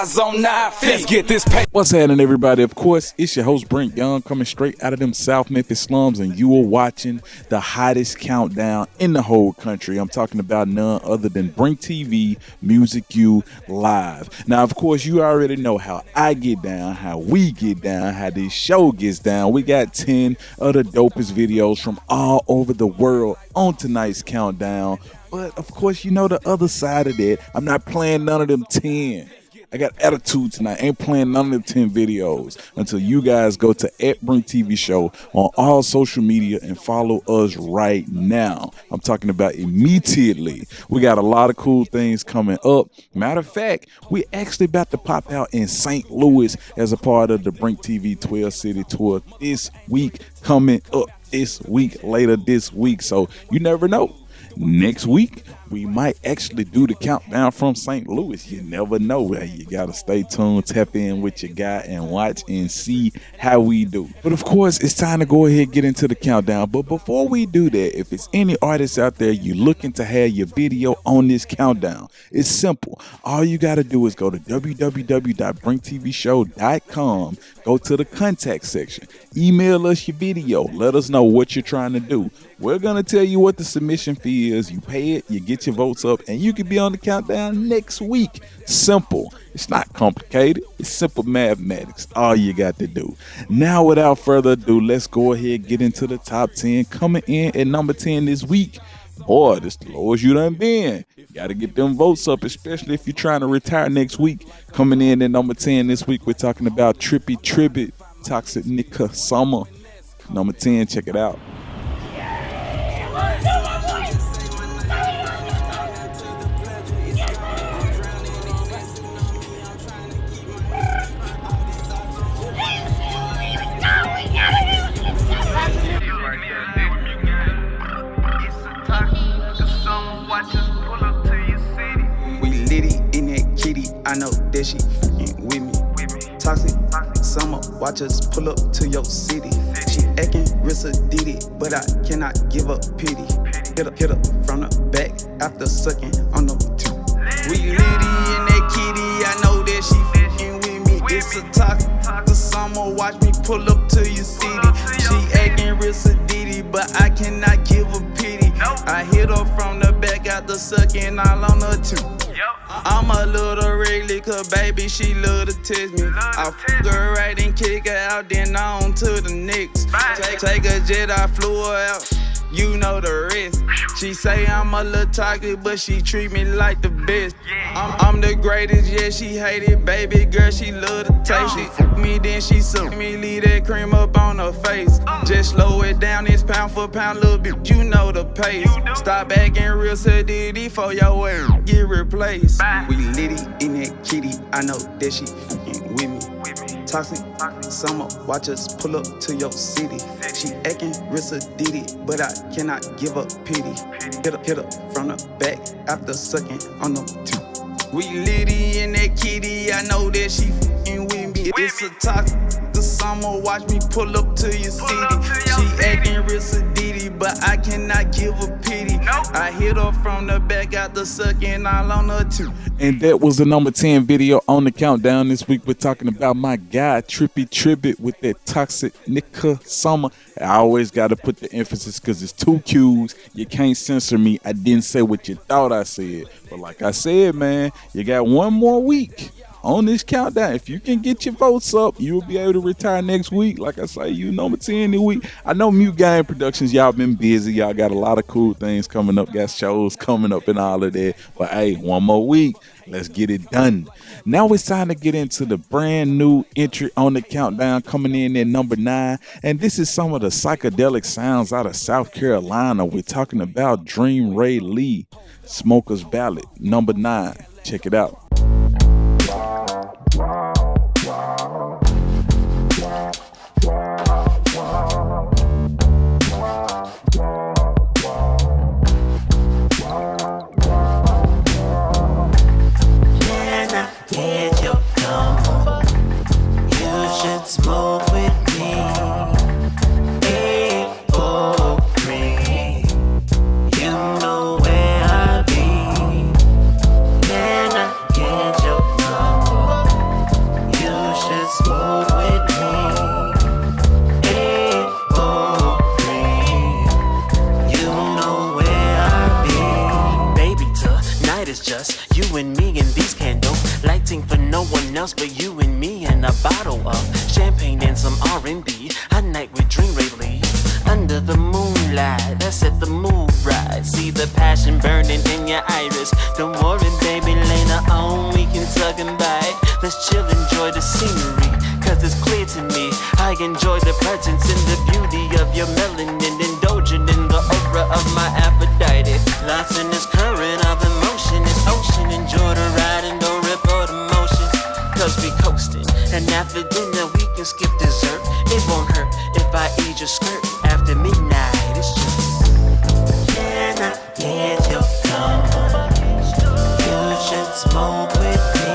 eyes on 9 feet. Let's get this pay. What's happening, everybody? Of course, it's your host, Brink Young, coming straight out of them South Memphis slums, and you are watching the hottest countdown in the whole country. I'm talking about none other than Brink TV, Music U Live. Now, of course, you already know how I get down, how we get down, how this show gets down. We got 10 of the dopest videos from all over the world on tonight's countdown. But, of course, you know the other side of that. I'm not playing none of them 10. I got attitude tonight. I ain't playing none of them 10 videos until you guys go to @BrinkTV on all social media and follow us right now. I'm talking about immediately. We got a lot of cool things coming up. Matter of fact, we actually about to pop out in St. Louis as a part of the Brink TV 12 City Tour this week, coming up this week, later this week. So you never know. Next week, we might actually do the countdown from St. Louis. You never know. You got to stay tuned, tap in with your guy, and watch and see how we do. But of course, it's time to go ahead and get into the countdown. But before we do that, if it's any artists out there you looking to have your video on this countdown, it's simple. All you got to do is go to www.brinktvshow.com, go to the contact section, email us your video, let us know what you're trying to do. We're going to tell you what the submission fee is. You pay it, you get your votes up, and you can be on the countdown next week. Simple. It's not complicated. It's simple mathematics. All you got to do. Now, without further ado, let's go ahead and get into the top 10. Coming in at number 10 this week. Boy, this the lowest you done been. You got to get them votes up, especially if you're trying to retire next week. Coming in at number 10 this week, we're talking about Trippy, Toxic Niqqa Summer. Number 10, check it out. We litty in that kitty, I know that she fucking with me. Toxic summer, watch us pull up to your city. She acting Rissa did it, but I cannot give up pity. Hit her from the back after sucking on them two. We litty in that kitty, I know that she fucking with me. It's a toxic summer, watch me pull up to your city. She acting Rissa did it, but I cannot give her pity. I hit her from the back after sucking all on her too. I'm a little regular, cause baby, she love to test me. I fuck her right and kick her out, then on to the next. Take a jet, I flew her out. You know the rest. She say I'm a little toxic, but she treat me like the best. I'm the greatest, yeah, she hate it. Baby girl, she love to taste it. Fuck me, then she suck me, leave that cream up on her face. Just slow it down, it's pound for pound, little bit, you know the pace. Stop acting real sedity for your ass get replaced. We litty in that kitty, I know that she fucking with me. Toxic summer, watch us pull up to your city. She acting Rissa did it, but I cannot give up pity. Hit her from the back after sucking on them two. We litty in that kitty, I know that she fucking with me. It's a toxic summer, watch me pull up to your city. She acting Rissa did it, but I cannot give her pity. I hit her from the back after sucking all on her too. And that was the number 10 video on the countdown this week. We're talking about my guy, Tribbitt, with that Toxic Niqqa Summer. I always got to put the emphasis because it's 2 Qs. You can't censor me. I didn't say what you thought I said. But like I said, man, you got one more week on this countdown. If you can get your votes up, you'll be able to retire next week. Like I say, you number 10 this week. I know Mute Game Productions, y'all been busy. Y'all got a lot of cool things coming up. Got shows coming up and all of that. But hey, one more week. Let's get it done. Now it's time to get into the brand new entry on the countdown, coming in at number 9. And this is some of the psychedelic sounds out of South Carolina. We're talking about Dream Ray Lee, Smoker's Ballad, number 9. Check it out. Smoke with me, hey, oh, Brink, you know where I be. Can I get and a bottle of champagne and some R&B. A night with Dream Ray Lee. Under the moonlight, I set the mood right. See the passion burning in your iris. Don't worry, baby, later on we can tug and bite. Let's chill, enjoy the scenery, cause it's clear to me I enjoy the presence and the beauty of your melanin, indulging in the aura of my Aphrodite. Lost in this current of emotion, it's ocean. Enjoy the ride and don't report emotions, cause we coasting. And after dinner we can skip dessert. It won't hurt if I eat your skirt. After midnight it's just, can I get your number? You should smoke with me.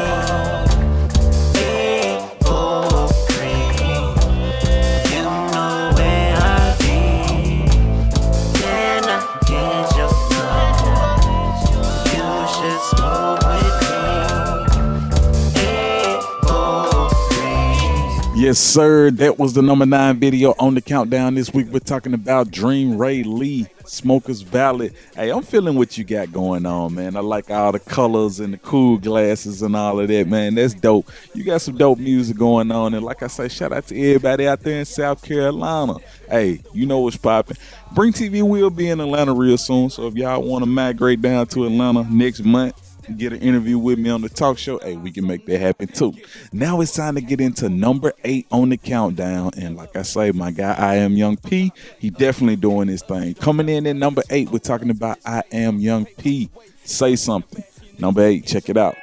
Yes, sir. That was the number 9 video on the countdown this week. We're talking about Dream Ray Lee, Smoker's Ballad. Hey, I'm feeling what you got going on, man. I like all the colors and the cool glasses and all of that, man. That's dope. You got some dope music going on. And like I say, shout out to everybody out there in South Carolina. Hey, you know what's popping. Brink TV will be in Atlanta real soon. So if y'all want to migrate down to Atlanta next month, get an interview with me on the talk show, hey, we can make that happen too. Now it's time to get into number 8 on the countdown. And like I say, my guy Iamyungp, he definitely doing his thing. Coming in at number 8, we're talking about Iamyungp. Say Something. Number 8, check it out.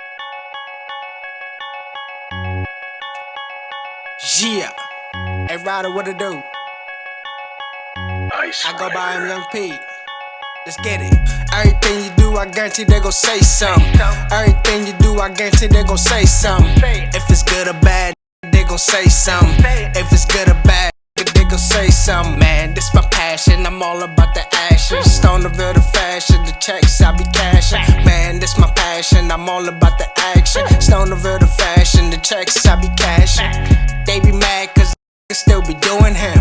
Yeah. Hey, Ryder, what it do? I go by Iamyungp. Let's get it. Everything you do, I guarantee they gon' say something. Everything you do, I guarantee they gon' say something. If it's good or bad, they gon' say something. If it's good or bad, they gon' say something. Man, this my passion, I'm all about the action. Stoneville the fashion, the checks I be cashing. Man, this my passion, I'm all about the action. Stoneville the fashion, the checks I be cashing. They be mad cause I still be doing him.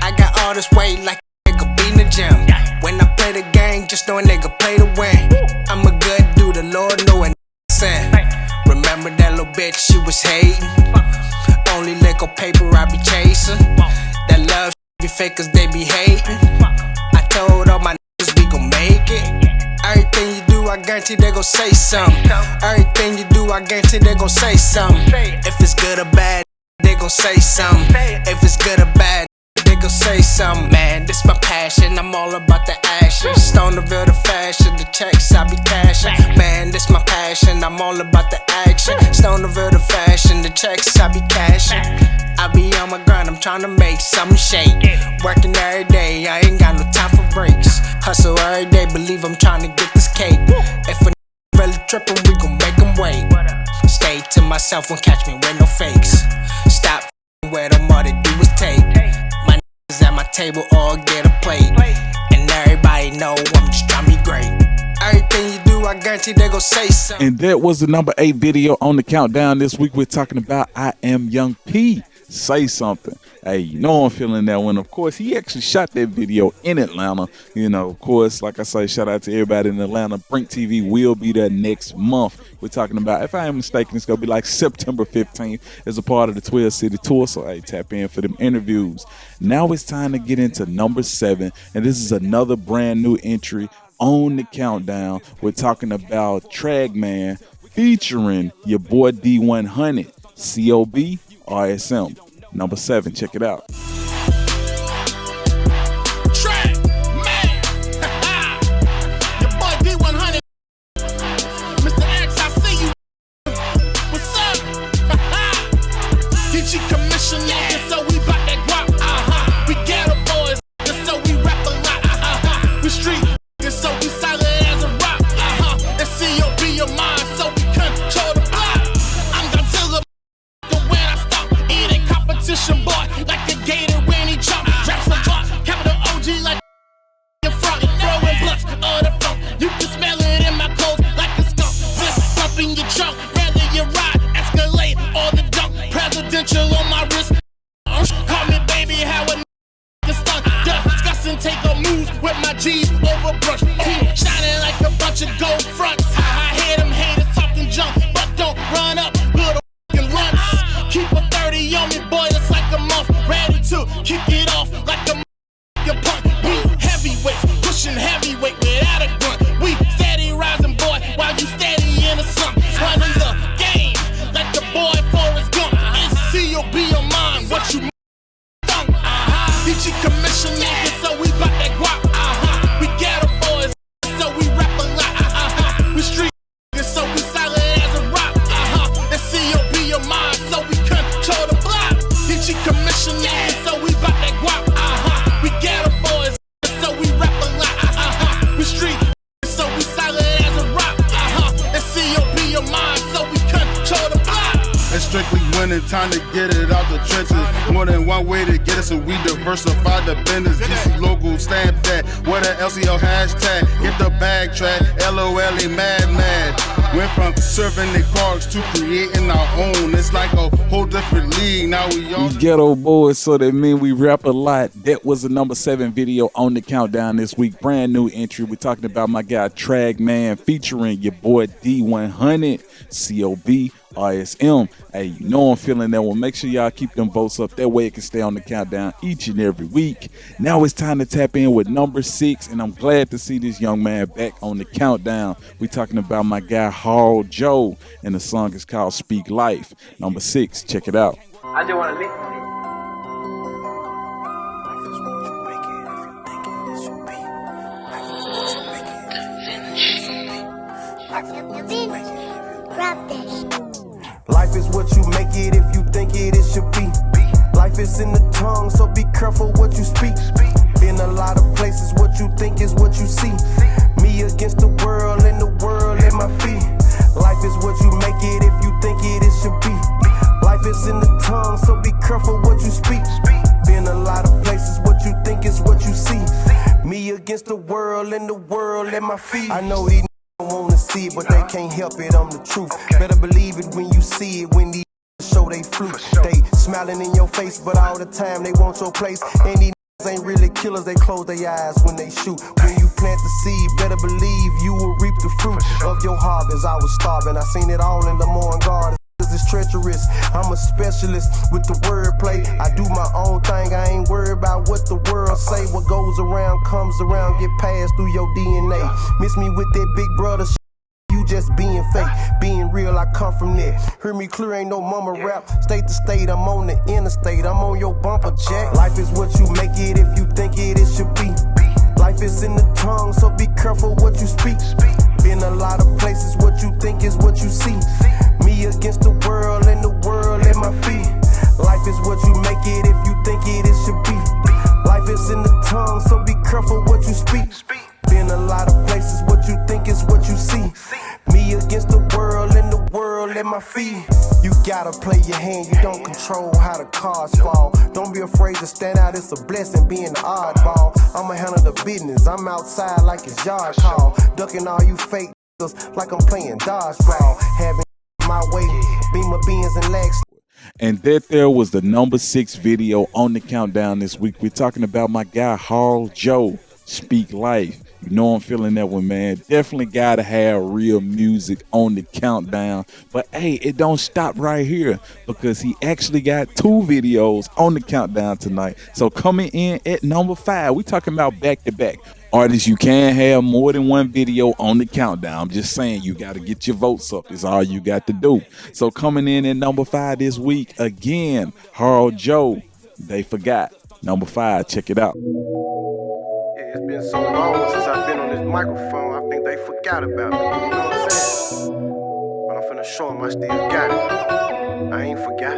I got all this weight like a nigga be in the gym. When I play the game, just know a nigga play to win. I'm a good dude, the Lord know a sin. Remember that little bitch, she was hating. Only liquor paper I be chasing. That love be fake cause they be hating. I told all my niggas we gon' make it. Everything you do, I guarantee they gon' say something. Everything you do, I guarantee they gon' say something. If it's good or bad, they gon' say something. If it's good or bad, they gon' say something. Man, this my passion, I'm all about the action. Stoneville the fashion, the checks I be cashing. Man, this my passion, I'm all about the action. Stoneville the fashion, the checks I be cashing. I be on my grind, I'm tryna make something shake. Working every day, I ain't got no time for breaks. Hustle every day, believe I'm tryna get this cake. If a really trippin', we gon' make them wait. Stay to myself, won't catch me with no fakes. Stop where them all they do is take. My niggas at my table all get a plate. And everybody know I'm just tryna be great. Everything you do, I guarantee they gon' say something. And that was the number 8 video on the countdown this week. We're talking about Iamyungp. Say Something. Hey, you know I'm feeling that one. Of course, he actually shot that video in Atlanta. You know, of course, like I say, shout out to everybody in Atlanta. Brink TV will be there next month. We're talking about, if I am mistaken, it's going to be like September 15th as a part of the 12 City Tour. So, hey, tap in for them interviews. Now it's time to get into number 7. And this is another brand new entry on the countdown. We're talking about Tragman featuring your boy D100, COB, RSM. Number 7, check it out. Your boy D100, Mr. X, I see you. What's up? Get you commission, yeah. So we bout that guap, We ghetto boys, so we rap a lot, We street, so we silent as a rock, And COB your mind, so we control the block. I'm Godzilla, when I stop eating competition, boy, like a gator when he chop. Raps a lot, capital OG like in front, throwing blunts of the front. You can smell it in my clothes like a skunk. This bump in your trunk, whether you ride, Escalade, or the dunk. Presidential on my wrist. Call me baby, how a nigga stunt. Discussing take a moves with my G's over brush. Shining like a bunch of gold fronts. I hear them haters talking junk, but don't run up. Little runs. Keep a 30 30 on me, boy, it's like a month. Ready to kick it off like a punk. We heavyweights, pushing heavyweight without a grunt. We steady rising, boy, while you steady in the sun. Running the game like the boy Forrest Gump. It's C.O.B. on mine, what you thunk. Teach commission niggas, so we bout that guap. We ghetto boys, so we rap a lot. We street niggas, so we solid as a rock. And C.O.B. on mine, so we control the block. Teach commission niggas, so we bout that guap. We ghetto boys, so we rap a lot. We street niggas, so we solid as a rock. And C.O.B. on mine, so we control the block. It's strictly winning, time to get it out the trenches. More than one way to get it, so we diversify the business. DC local, stamp that, what a LCL hashtag. Get the bag track, LOLE mad. Went from serving the parks to creating our own. It's like a whole different league. Now we all Ghetto boys, so that mean we rap a lot. That was the number 7 video on the countdown this week. Brand new entry. We're talking about my guy Tragman featuring your boy D100, COB, RSM. Hey, you know I'm feeling that one. Make sure y'all keep them votes up. That way it can stay on the countdown each and every week. Now it's time to tap in with number 6, and I'm glad to see this young man back on the countdown. We're talking about my guy HARLJO, and the song is called Speak Life. Number 6, check it out. I just want to listen to it. Life is what you make it if you think it should be. Life is in the tongue, so be careful what you speak. Been a lot of places, what you think is what you see. Me against the world and the world at my feet. Life is what you make it if you think it should be. Life is in the tongue, so be careful what you speak. Been a lot of places, what you think is what you see. Me against the world and the world at my feet. I know these don't wanna see it, but they can't help it, I'm the truth. Better believe it when you see it, when these show they flute. They smiling in your face, but all the time they want your place. And these ain't really killers, they close their eyes when they shoot. When you plant the seed, better believe you will reap the fruit of your harvest. I was starving, I seen it all in the morning garden. It's treacherous. I'm a specialist with the wordplay. I do my own thing. I ain't worried about what the world say. What goes around comes around. Get passed through your DNA. Miss me with that big brother shit. You just being fake. Being real, I come from there. Hear me clear, ain't no mama rap. State to state, I'm on the interstate. I'm on your bumper jack. Life is what you make it if you think it should be. Life is in the tongue, so be careful what you speak. Been a lot of places, what you think is what you see. Me against the world and the world at my feet. Life is what you make it if you think it should be. Life is in the tongue, so be careful what you speak. Been a lot of places, what you think is what you see. Me against the world and the world at my feet. You gotta play your hand, you don't control how the cards fall. Don't be afraid to stand out, it's a blessing being the oddball. I'ma handle the business, I'm outside like it's yard call. Ducking all you fake like I'm playing dodgeball. Having my way, Beamer beans and legs. And that there was the number 6 video on the countdown this week. We're talking about my guy HARLJO, Speak Life. You know I'm feeling that one, man. Definitely gotta have real music on the countdown. But hey, it don't stop right here, because he actually got 2 videos on the countdown tonight. So coming in at number 5, we talking about back-to-back. Artists, you can't have more than 1 video on the countdown. I'm just saying, you got to get your votes up. It's all you got to do. So coming in at number 5 this week, again, HARLJO, They Forgot. Number 5, check it out. It's been so long since I've been on this microphone, I think they forgot about me, you know what I'm saying? But I'm finna show them I still got it. I ain't forgot.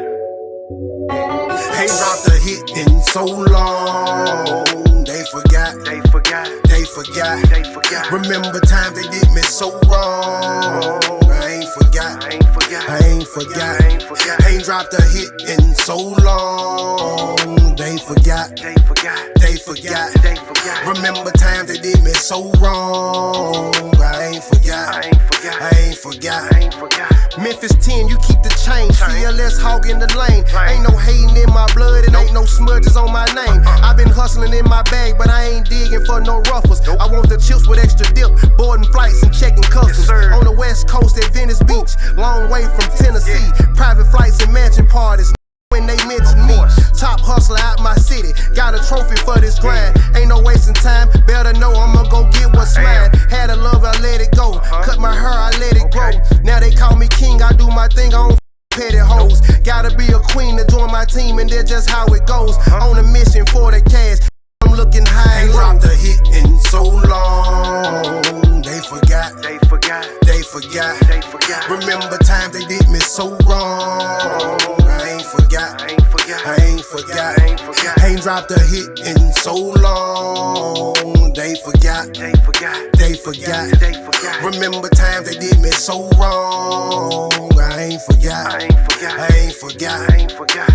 Ain't dropped a hit in so long. They forgot. They forgot. They forgot. They forgot. Remember time they did me so wrong. I ain't forgot. I ain't forgot. I ain't forgot. I ain't forgot. Ain't dropped a hit in so long. They forgot. They forgot. They forgot. They forgot. Remember time they did me so wrong. I ain't forgot. I ain't forgot. I ain't forgot. I ain't forgot. Memphis 10, you keep the change. CLS hog in the lane. Ain't no hating in my blood and ain't no smudges on my name. I've been hustling in my bag, but I ain't digging for no ruffles. I want the chips with extra dip, boarding flights and checking customs. On the west coast at Venice Beach, long way from Tennessee. Private flights and mansion parties. When they Got a trophy for this grind. Ain't no wasting time. Better know I'ma go get what's mine. Had a love, I let it go. Cut my hair, I let it grow. Now they call me king, I do my thing, I don't petty hoes. Gotta be a queen to join my team, and that's just how it goes. On a mission for the cash, I'm looking high. Ain't dropped a hit in so long. They forgot. Remember times they did me so wrong. I ain't forgot. Ain't dropped a hit in so long. They forgot. Remember times they did me so wrong. I ain't forgot.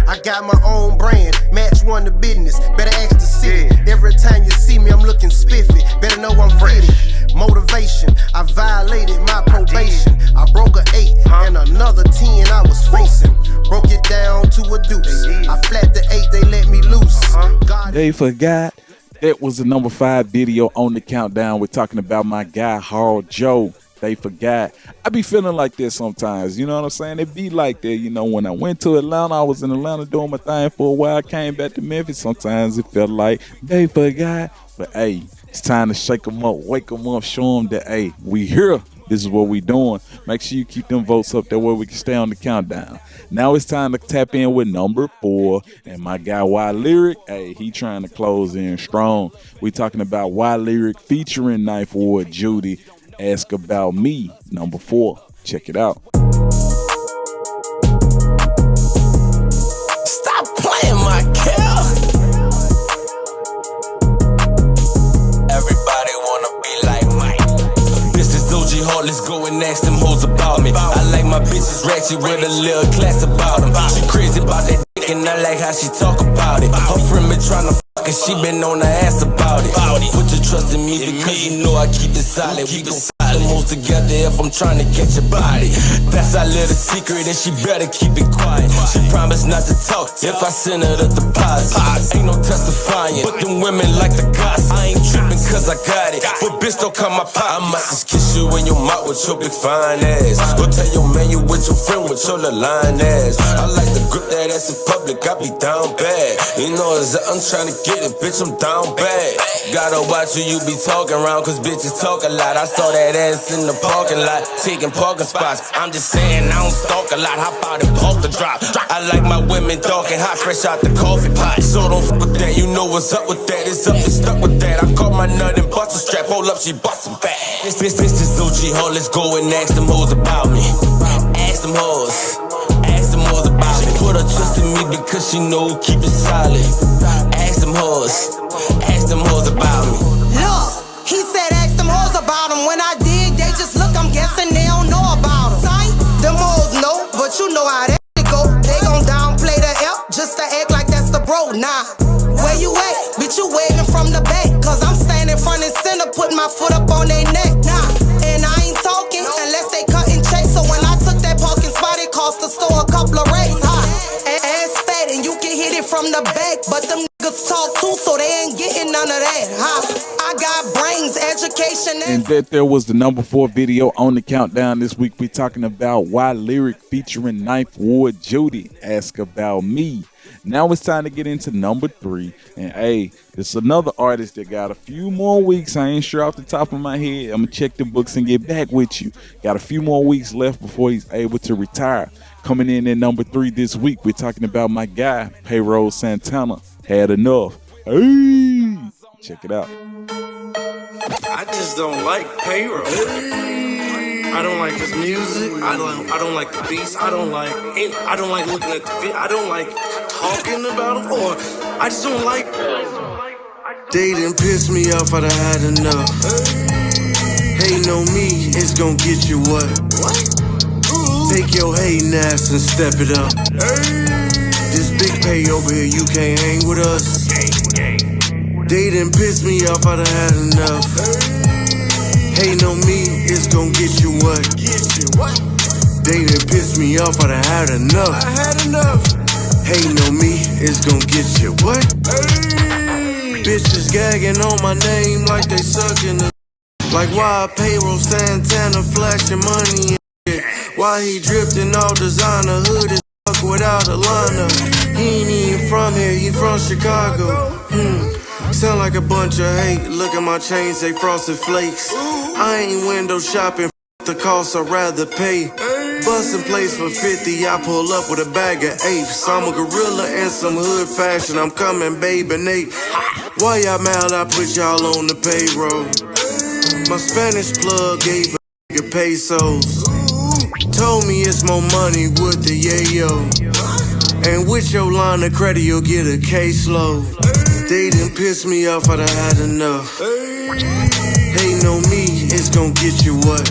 I got my own brand, match one to business. Better ask the city. Every time you see me, I'm looking spiffy. Better know I'm fitted. Motivation, I violated my probation. I broke a 8 and another 10 I was facing. Broke it down to a deuce. I flat the 8, they let me loose. They forgot. That was the number 5 video on the countdown. We're talking about my guy HARLJO. They forgot. I be feeling like this sometimes, you know what I'm saying? It be like that, you know, when I went to Atlanta, I was in Atlanta doing my thing for a while, came back to Memphis. Sometimes it felt like they forgot. But hey, it's time to shake them up, wake them up, show them that, hey, we here. This is what we doing. Make sure you keep them votes up there where we can stay on the countdown. Now it's time to tap in with number 4. And my guy YLyric, hey, he trying to close in strong. We talking about YLyric featuring Ninth Ward Judy. Ask About Me, number 4. Check it out. Stop playing my kill. Everybody wanna be like Mike. This is OG Hard, let's go and ask them hoes about me. I like my bitches ratchet with a little class about them. She crazy about that dick and I like how she talk about it. Her friend been tryna fuck and she been on her ass about it. Put your trust in me because you know I keep it solid. We gon' the most together if I'm trying to catch your body. That's our little secret and she better keep it quiet. She promised not to talk if I send her the deposit. Ain't no testifying, but them women like the gossip. I ain't tripping cause I got it, but bitch don't come my pot. I might just kiss you in your mouth with your big fine ass. Go tell your man you with your friend with your little line ass. I like to grip that ass in public, I be down bad. You know it's I'm trying to get it, bitch, I'm down bad. Gotta watch who you be talking around cause bitches talk a lot. I saw that ass in the parking lot, taking parking spots. I'm just saying I don't stalk a lot, hop out and park the drop. I like my women dark and hot, fresh out the coffee pot. So don't fuck with that, you know what's up with that. It's up and stuck with that. I caught my nut and bust a strap, hold up, she bustin' fat. This is OG Hard, let's go and ask them hoes about me. Ask them hoes about me. Put her trust in me because she know keep it solid. Ask them hoes about me. Look, he said ask them hoes about him. When I dig, they just look, I'm guessing they don't know about him. Sight, them hoes know, but you know how that go. They gon' downplay the F just to act like that's the bro. Nah, where you at? Bitch, you waving from the back. Cause I'm standing front and center, putting my foot up on their neck. Nah, and I ain't talking unless they cutting checks. So when I took that parking spot, it cost the store a couple of racks. Ass fat and you can hit it from the back, but them niggas talk too, so they ain't getting none of that. I got brains, education, and that there was the number 4 video on the countdown this week. We're talking about YLyric featuring Ninth Ward Judy. Ask About Me. Now it's time to get into number 3. And hey, it's another artist that got a few more weeks. I ain't sure off the top of my head. I'm gonna check the books and get back with you. Got a few more weeks left before he's able to retire. Coming in at number 3 this week, we're talking about my guy, PayRoll Santana. Had Enough. Hey, check it out. I just don't like PayRoll. I don't like his music. I don't like the beats. I don't like looking at the video. I don't like talking about him. Or I just don't like. They done pissed me off. I done had enough. Hating on me is gonna get you what? Take your hating ass and step it up. This big pay over here, you can't hang with us. They done pissed me off, I done had enough. Hating on me is gon' get you what? They done pissed me off, I done had enough. Hating on me is gon' get you what? Bitches gagging on my name like they sucking the. Like why PayRoll Santana flashing money and shit? Why he dripped in all designer hood is fuck without a liner? He ain't even from here, he from Chicago. Sound like a bunch of hate. Look at my chains, they frosted flakes. I ain't window shopping, the cost I'd rather pay. Bustin' plates for 50, I pull up with a bag of apes. I'm a gorilla and some hood fashion, I'm coming, babe, and Nate. Why y'all mad I put y'all on the payroll? My Spanish plug gave a nigga pesos. Told me it's more money with the yayo. And with your line of credit, you'll get a caseload. They done pissed me off, I done had enough. Hating on me, it's gon' get you what?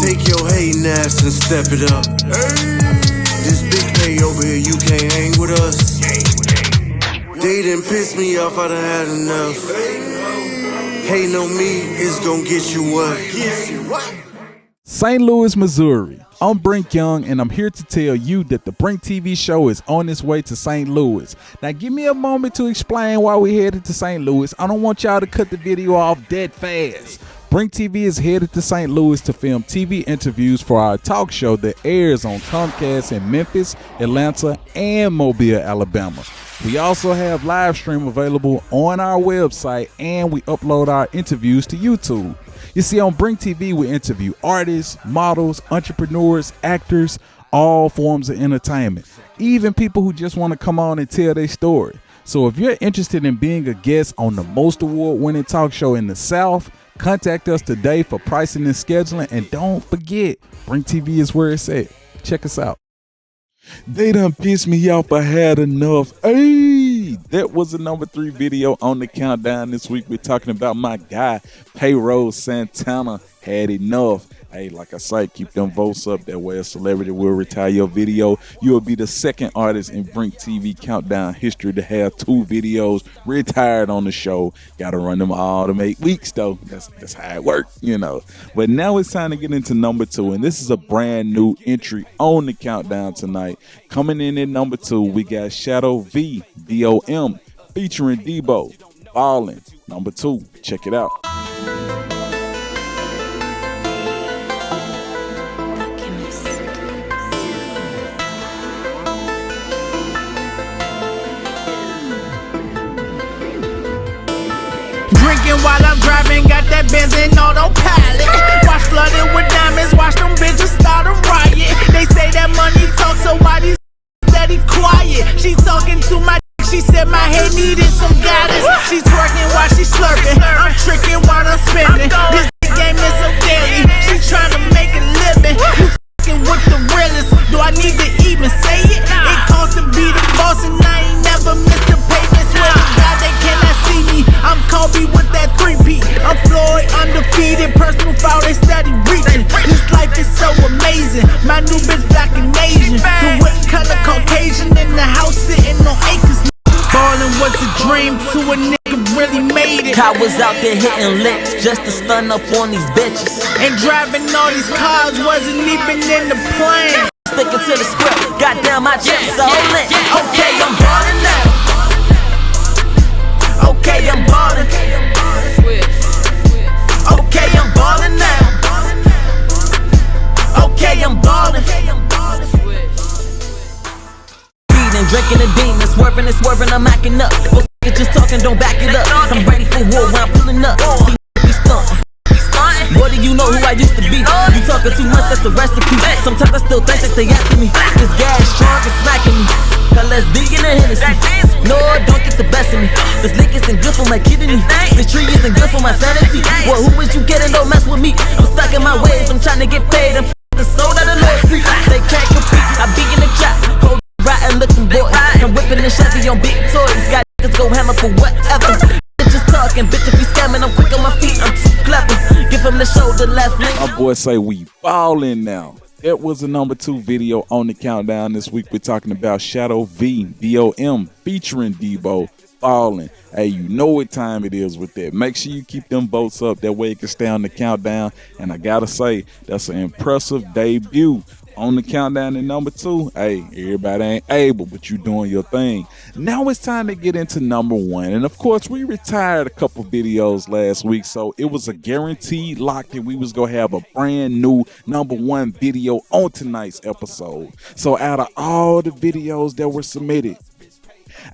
Take your hating ass and step it up. This big pay over here, you can't hang with us. They done pissed me off, I done had enough. Hating on me, it's gon' get you what? St. Louis, Missouri. I'm Brink Young, and I'm here to tell you that the Brink TV show is on its way to St. Louis. Now, give me a moment to explain why we headed to St. Louis. I don't want y'all to cut the video off dead fast. Brink TV is headed to St. Louis to film TV interviews for our talk show that airs on Comcast in Memphis, Atlanta, and Mobile, Alabama. We also have live stream available on our website, and we upload our interviews to YouTube. You see, on Brink TV, we interview artists, models, entrepreneurs, actors, all forms of entertainment, even people who just want to come on and tell their story. So if you're interested in being a guest on the most award-winning talk show in the South, contact us today for pricing and scheduling. And don't forget, Brink TV is where it's at. Check us out. They done pissed me off, I had enough. Hey, that was the number 3 video on the countdown this week. We're talking about my guy, PayRoll Santana, had enough. Hey, like I say, keep them votes up. That way a celebrity will retire your video. You'll be the second artist in Brink TV countdown history to have 2 videos retired on the show. Gotta run them all to 8 weeks though. That's how it works, you know. But now it's time to get into number 2, and this is a brand new entry on the countdown tonight. Coming in at number 2, we got Shadow V, BOM, featuring Debo, Ballin. Number 2, check it out. Drinking while I'm driving, got that Benz in autopilot. Watch flooded with diamonds, watch them bitches start a riot. They say that money talk, so why these steady quiet? She talking to my she said my head needed some guidance. She's twerking while she slurping, I'm tricking while I'm spinning. This game is so deadly, she's trying to make a living. You fucking with the realest, do I need to even say it? It costs to be the boss and I ain't never missed a payment. Swear to God they cannot see me, I'm Kobe with that 3P. I'm Floyd, undefeated, personal foul, they steady reaching. This life is so amazing, my new bitch black and Asian. The whip color Caucasian, in the house sitting on acres. Ballin' was a dream to a nigga really made it. I was out there hitting licks just to stun up on these bitches. And driving all these cars wasn't even in the plan. Sticking to the script, goddamn my chips so lit. Okay, I'm ballin' now. Okay, I'm ballin'. Okay, I'm ballin' now. Okay, I'm ballin'. Drinking a demon, swerving and swerving, I'm acting up. Those just talking, don't back it up. I'm ready for war when I'm pulling up. See, be stuntin'. Boy, do you know who I used to be? You talking too much, that's the recipe. Sometimes I still think that they after me. This gas strong and smacking me. Cause let's dig in the Hennessy. No, don't get the best of me. This lick isn't good for my kidney. This tree isn't good for my sanity. Well, who is you getting? Don't mess with me. I'm stuck in my ways, I'm trying to get paid. I'm the soul that I love. They can't compete, I be in the trap. Riding looking boy, I'm whipping the Chevy on big toys. Got niggas go hammer for whatever. Bitches talking, bitch if you scamming, I'm quick on my feet, I'm too clever. Give him the shoulder, left link. My boy say we ballin' now. That was the number 2 video on the countdown this week. We're talking about Shadow V, BOM, featuring Debo, Ballin'. Hey, you know what time it is with that. Make sure you keep them votes up, that way it can stay on the countdown. And I gotta say, that's an impressive debut on the countdown at number 2. Hey, everybody ain't able, but you doing your thing. Now it's time to get into number 1. And of course, we retired a couple videos last week, so it was a guaranteed lock that we was gonna have a brand new number 1 video on tonight's episode. So out of all the videos that were submitted,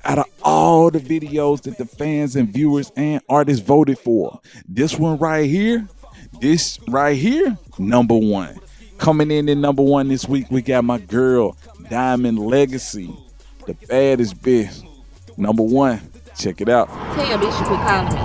Out of all the videos that the fans and viewers and artists voted for, this right here, number one. Coming in at number one this week, we got my girl, Dymond Legacy, the baddest bitch. Number one. Check it out. Tell your bitch to quit calling me.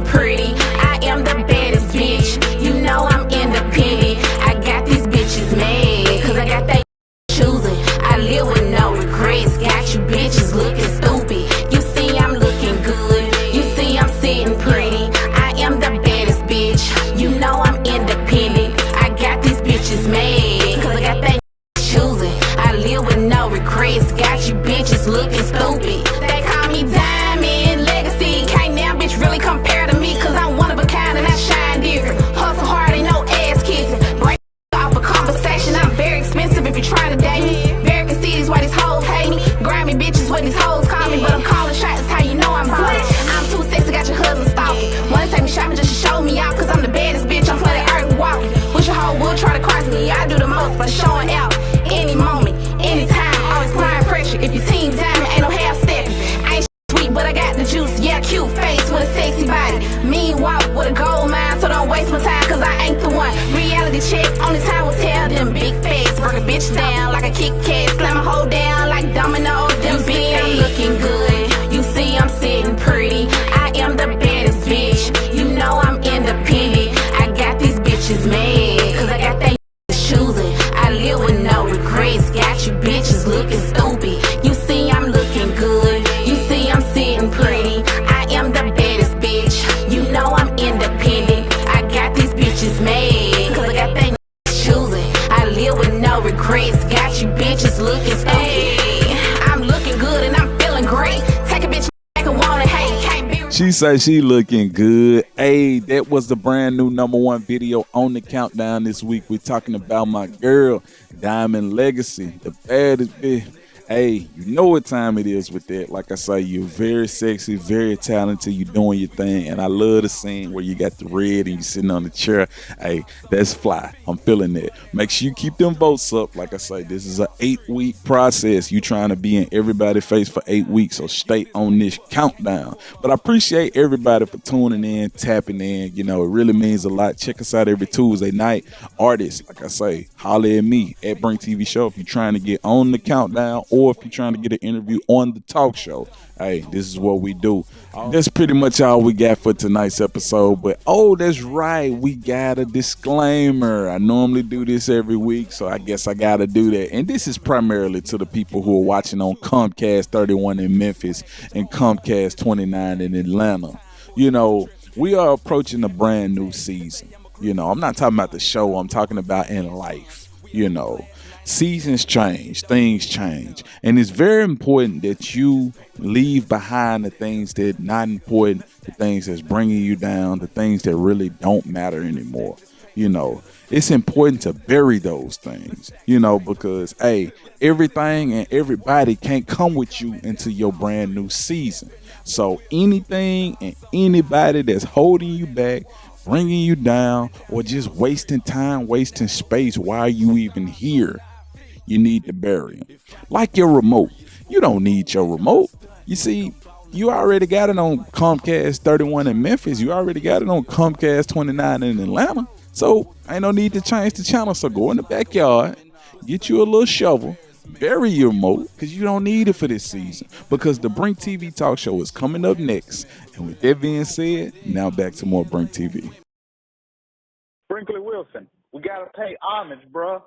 Pretty, I am the baddest bitch. You know I'm independent. I got these bitches mad, cause I got that choosing. I live with no regrets. Got you bitches looking stupid. You see I'm looking good. You see I'm sitting pretty. I am the baddest bitch. You know I'm independent. I got these bitches mad, cause I got that choosing. I live with no regrets. Got you bitches looking stupid. They call me Dymond Legacy. Can't now bitch really compare to me, cause I'm one of a kind and I shine different. Hustle hard, ain't no ass kissing. Break off a conversation, I'm very expensive if you're trying to date me. Very conceited why these hoes hate me. Grimy bitches what these hoes call me, but I'm calling shots, how you know I'm ballin'. I'm too sexy, got your husband stalking. Wanna take me shopping just to show me out, cause I'm the baddest bitch on planet Earth walking. Wish your whole would try to cross me, I do the most by showing out. Any moment, anytime, always applying pressure. If you team Dymond, ain't no half stepping. I ain't sweet, but I got the juice. Yeah, cute face with a sexy body. Mean walk with a gold mine, so don't waste my time, cause I ain't the one. Reality check, only time will tell them big face. Work a bitch down like a Kit Kat, slam a hoe down like dominoes. Them big, I'm looking good. You see I'm sitting pretty. I am the baddest bitch. You know I'm independent. I got these bitches mad, cause I got that choosing. I live with no regrets. Got you bitches looking stupid. You see I'm looking good. You see I'm sitting pretty. I am the baddest bitch. You know I'm independent. I got these bitches mad, cause I got that choosing. I live with no regrets. Got you bitches looking stupid. Hey, I'm looking good and I'm feeling great. Take a bitch back and wanna hate. Can't be. She say she looking good. Hey, that was the brand new number one video on the countdown this week. We're talking about my girl, Dymond Legacy, the baddest bitch. Hey, you know what time it is with that. Like I say, you're very sexy, very talented. You're doing your thing. And I love the scene where you got the red and you sitting on the chair. Hey, that's fly. I'm feeling that. Make sure you keep them votes up. Like I say, this is an 8-week process. You trying to be in everybody's face for 8 weeks. So stay on this countdown. But I appreciate everybody for tuning in, tapping in. You know, it really means a lot. Check us out every Tuesday night. Artists, like I say, holler at me at Brink TV Show if you're trying to get on the countdown, or if you're trying to get an interview on the talk show. Hey, this is what we do. That's pretty much all we got for tonight's episode. But, oh, that's right. We got a disclaimer. I normally do this every week, so I guess I got to do that. And this is primarily to the people who are watching on Comcast 31 in Memphis and Comcast 29 in Atlanta. You know, we are approaching a brand new season. You know, I'm not talking about the show. I'm talking about in life, you know. Seasons change, things change, and it's very important that you leave behind the things that not important, the things that's bringing you down, the things that really don't matter anymore. You know, it's important to bury those things, you know, because, hey, everything and everybody can't come with you into your brand new season. So anything and anybody that's holding you back, bringing you down, or just wasting time, wasting space while you even here, you need to bury them. Like your remote. You don't need your remote. You see, you already got it on Comcast 31 in Memphis. You already got it on Comcast 29 in Atlanta. So ain't no need to change the channel. So go in the backyard, get you a little shovel, bury your remote, because you don't need it for this season. Because the Brink TV talk show is coming up next. And with that being said, now back to more Brink TV. Brinkley Wilson, we gotta pay homage, bruh.